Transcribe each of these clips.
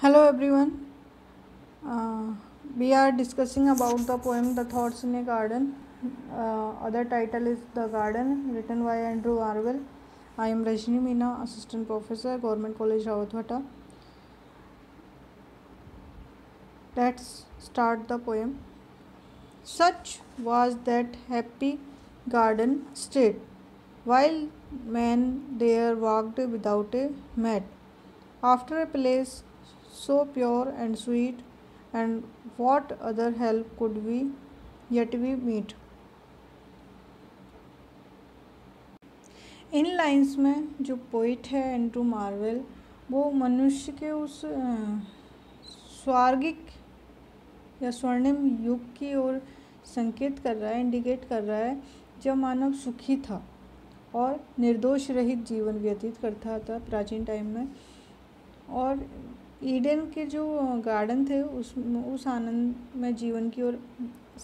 Hello everyone. We are discussing about the poem The Thoughts in a Garden. Other title is The Garden, written by Andrew Marvell. I am Rajni Meena, Assistant Professor, Government College Rawatbhatta. Let's start the poem. Such was that happy garden state, while man there walked without a mat, after a place so pure and sweet, and what other help could we yet we meet. In lines में जो poet है Andrew marvel, वो मनुष्य के उस स्वर्गिक या स्वर्णिम युग की ओर संकेत कर रहा है, इंडिकेट कर रहा है, जब मानव सुखी था और निर्दोष रहित जीवन व्यतीत करता था प्राचीन टाइम में। और ईडन के जो गार्डन थे उस आनंद में जीवन की ओर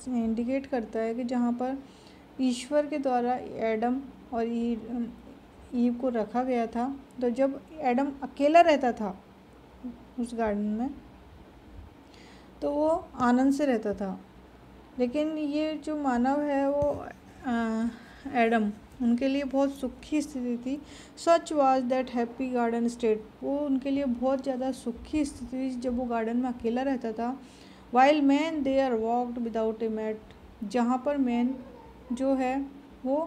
इंडिकेट करता है कि जहाँ पर ईश्वर के द्वारा एडम और ईव को रखा गया था। तो जब एडम अकेला रहता था उस गार्डन में तो वो आनंद से रहता था, लेकिन ये जो मानव है वो एडम, उनके लिए बहुत सुखी स्थिति थी। Such was that happy garden state, वो उनके लिए बहुत ज़्यादा सुखी स्थिति थी जब वो गार्डन में अकेला रहता था। While man there walked without a mate, जहाँ पर मैन जो है वो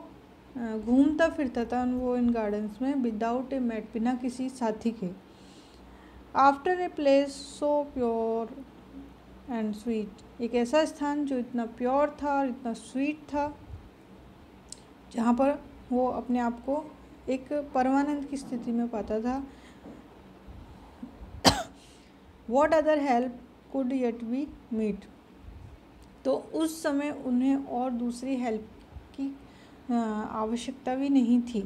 घूमता फिरता था वो इन गार्डन्स में विदाउट ए मैट, बिना किसी साथी के। After a place so pure and sweet, एक ऐसा स्थान जो इतना प्योर था और इतना स्वीट था, जहाँ पर वो अपने आप को एक परमानंद की स्थिति में पाता था। What other help could yet be meet, तो उस समय उन्हें और दूसरी हेल्प की आवश्यकता भी नहीं थी।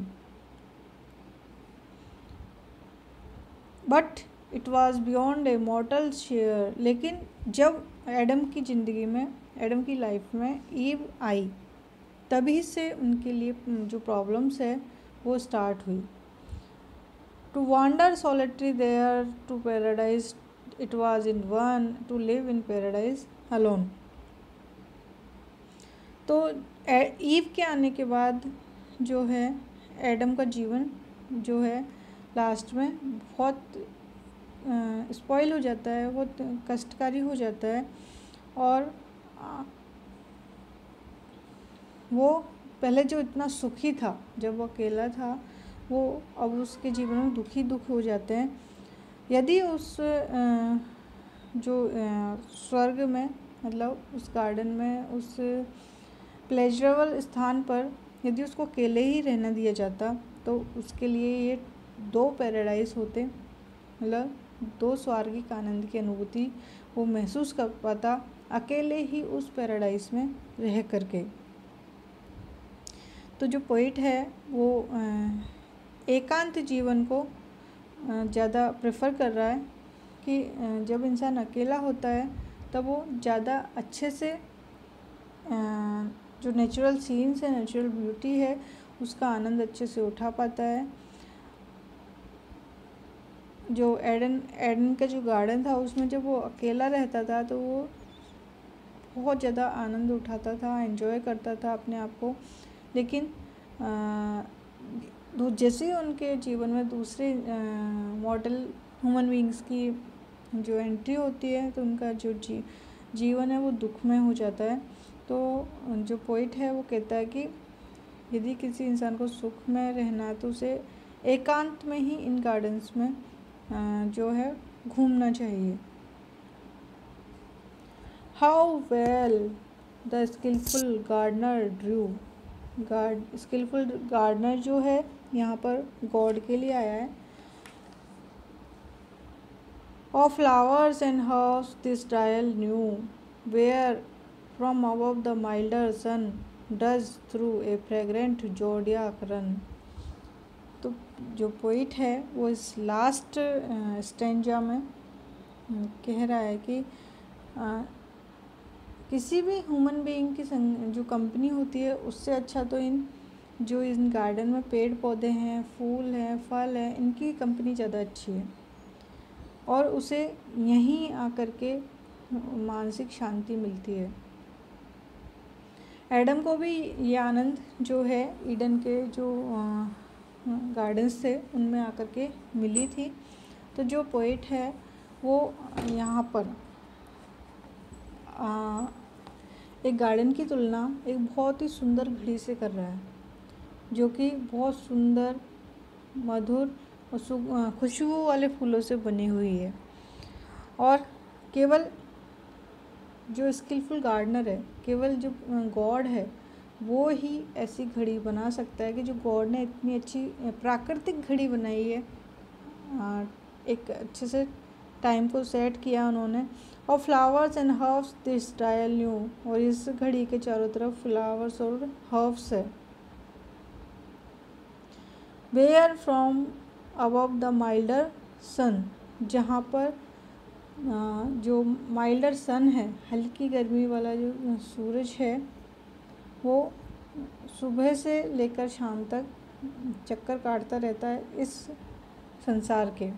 But it was beyond A मॉर्टल share, लेकिन जब एडम की ज़िंदगी में, एडम की लाइफ में ईव आई, तभी से उनके लिए जो प्रॉब्लम्स है वो स्टार्ट हुई। To wander solitary there to paradise, it was in one to live in paradise alone. तो ईव के आने के बाद जो है एडम का जीवन जो है लास्ट में बहुत स्पॉइल हो जाता है, बहुत कष्टकारी हो जाता है। और वो पहले जो इतना सुखी था जब वो अकेला था, वो अब उसके जीवन में दुख हो जाते हैं। यदि उस जो स्वर्ग में, मतलब उस गार्डन में, उस प्लेजरेबल स्थान पर यदि उसको अकेले ही रहना दिया जाता तो उसके लिए ये दो पैराडाइज होते, मतलब दो स्वर्गिक आनंद की अनुभूति वो महसूस कर पाता अकेले ही उस पैराडाइज में रह करके। तो जो पोइट है वो एकांत जीवन को ज़्यादा प्रेफर कर रहा है कि जब इंसान अकेला होता है तब वो ज़्यादा अच्छे से जो नेचुरल सीन्स है, नेचुरल ब्यूटी है, उसका आनंद अच्छे से उठा पाता है। जो एडन का जो गार्डन था उसमें जब वो अकेला रहता था तो वो बहुत ज़्यादा आनंद उठाता था, एंजॉय करता था अपने आप को। लेकिन जैसे ही उनके जीवन में दूसरे मॉडल ह्यूमन बींग्स की जो एंट्री होती है तो उनका जो जीवन है वो दुखमय हो जाता है। तो जो पोइट है वो कहता है कि यदि किसी इंसान को सुख में रहना है तो उसे एकांत में ही इन गार्डन्स में जो है घूमना चाहिए। How well the skilful gardener drew, skilful gardener जो है यहाँ पर गॉड के लिए आया है। Of flowers and herbs this dial new, where from above the milder sun does through a fragrant zodiac run. तो जो पोइट है वो इस लास्ट स्टेंजा में कह रहा है कि किसी भी ह्यूमन बीइंग की जो कंपनी होती है उससे अच्छा तो इन गार्डन में पेड़ पौधे हैं, फूल हैं, फल हैं, इनकी कंपनी ज़्यादा अच्छी है। और उसे यहीं आकर के मानसिक शांति मिलती है। एडम को भी ये आनंद जो है ईडन के जो गार्डन्स थे उनमें आकर के मिली थी। तो जो पोइट है वो यहाँ पर एक गार्डन की तुलना एक बहुत ही सुंदर घड़ी से कर रहा है, जो कि बहुत सुंदर, मधुर और खुशबू वाले फूलों से बनी हुई है। और केवल जो स्किलफुल गार्डनर है, केवल जो गॉड है, वो ही ऐसी घड़ी बना सकता है कि जो गॉड ने इतनी अच्छी प्राकृतिक घड़ी बनाई है, एक अच्छे से टाइम को सेट किया उन्होंने। और flowers and herbs this dial new, और इस घड़ी के चारों तरफ फ्लावर्स और हर्ब्स है। Where from above the milder sun, जहाँ पर जो माइल्डर सन है, हल्की गर्मी वाला जो सूरज है, वो सुबह से लेकर शाम तक चक्कर काटता रहता है इस संसार के।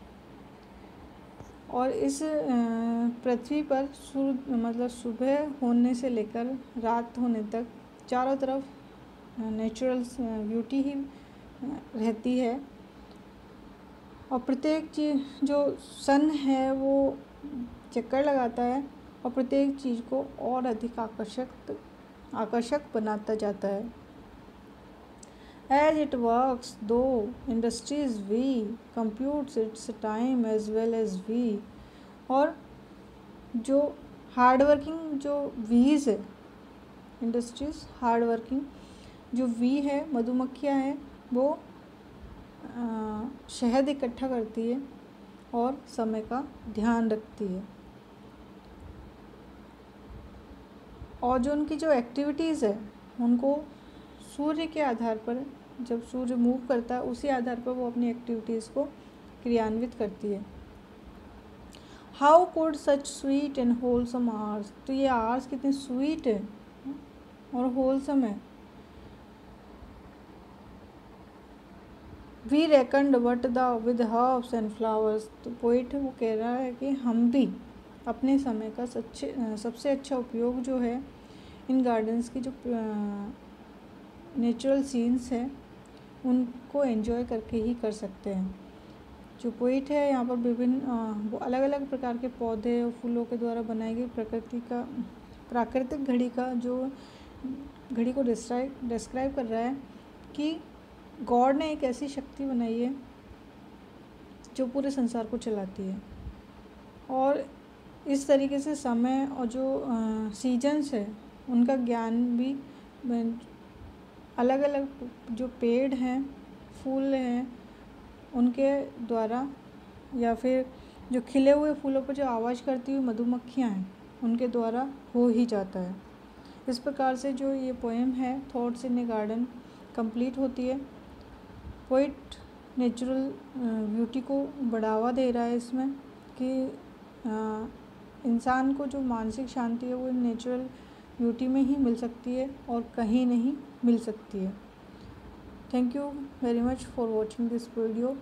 और इस पृथ्वी पर मतलब सुबह होने से लेकर रात होने तक चारों तरफ नेचुरल ब्यूटी ही रहती है। और प्रत्येक चीज़ जो सन है वो चक्कर लगाता है और प्रत्येक चीज़ को और अधिक आकर्षक बनाता जाता है। As it works, though industries we computes its time as well as we, और जो हार्ड वर्किंग जो वीज है, इंडस्ट्रीज हार्ड वर्किंग जो वी है, मधुमक्खियाँ हैं, वो शहद इकट्ठा करती है और समय का ध्यान रखती है। और जो उनकी जो एक्टिविटीज़ है, उनको सूर्य के आधार पर, जब सूर्य मूव करता है उसी आधार पर वो अपनी एक्टिविटीज़ को क्रियान्वित करती है। How could such sweet and wholesome hours, तो ये आवर्स कितने स्वीट है और होलसम है। We reckoned but the with herbs and flowers, तो पोइट वो कह रहा है कि हम भी अपने समय का सबसे अच्छा उपयोग जो है इन गार्डन्स की जो नेचुरल सीन्स हैं उनको एंजॉय करके ही कर सकते हैं। जो पोइट है यहाँ पर विभिन्न अलग अलग प्रकार के पौधे और फूलों के द्वारा बनाई गई प्राकृतिक घड़ी को डिस्क्राइब कर रहा है कि गॉड ने एक ऐसी शक्ति बनाई है जो पूरे संसार को चलाती है। और इस तरीके से समय और जो सीजन्स है उनका ज्ञान भी अलग अलग जो पेड़ हैं, फूल हैं, उनके द्वारा, या फिर जो खिले हुए फूलों पर जो आवाज़ करती हुई मधुमक्खियाँ हैं उनके द्वारा हो ही जाता है। इस प्रकार से जो ये पोएम है thoughts in A garden complete होती है। पोइट नेचुरल ब्यूटी को बढ़ावा दे रहा है इसमें कि इंसान को जो मानसिक शांति है वो नेचुरल ब्यूटी में ही मिल सकती है और कहीं नहीं मिल सकती है। Thank you very much for watching this video.